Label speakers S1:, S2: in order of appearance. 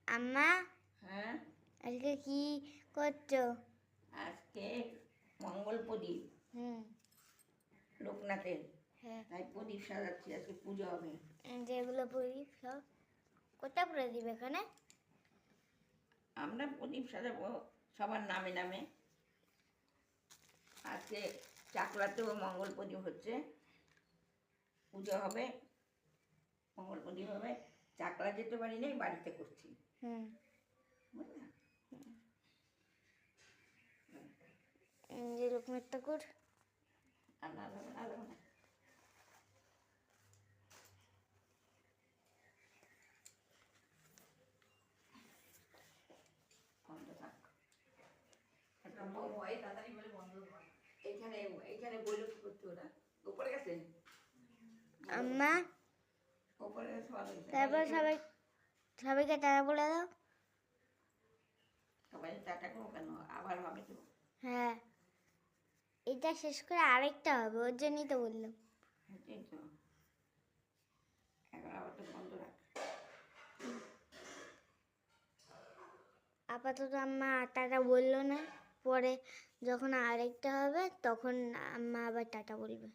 S1: আম্মা
S2: হ্যাঁ,
S1: আজকে কি করছো?
S2: আজকে মঙ্গল প্রদীপ
S1: হুম।
S2: লোকনাথের,
S1: হ্যাঁ,
S2: তাই প্রদীপ সাজাচ্ছি। আজকে পুজো হবে।
S1: যেগুলো প্রদীপ সব কোথায় প্রদীপ এখানে?
S2: আমরা প্রদীপ সাজাবো সবার নামে নামে। আজকে চাকলাতেও মঙ্গল প্রদীপ হচ্ছে, পুজো হবে, মঙ্গল প্রদীপ হবে। চাকলা যেতে পারি নাই, বাড়িতে করছি।
S1: হুম।
S2: বুঝলে?
S1: যে লোকনাথ ঠাকুর
S2: আল্লাহ আল্লাহ আল্লাহ আল্লাহ। বন্ধ থাক। এইখানে এইখানে বইলো কি করতে ওরা উপরে গেছে,
S1: আম্মা
S2: উপরে গেছে ভালো হয়েছে।
S1: তারপর সবাইকে টাকা বলে দাও।
S2: সবাই টাটা করবো কেন, আবার হবে তো।
S1: হ্যাঁ, এটা শেষ করে আরেকটা হবে, ওর জন্যই তো বললাম।
S2: সেটাই তো, এখন আবার তো বন্ধ রাখ।
S1: আপাতত আম্মা টাটা বললো না, পরে যখন আরেকটা হবে তখন আম্মা আবার টাটা বলবে।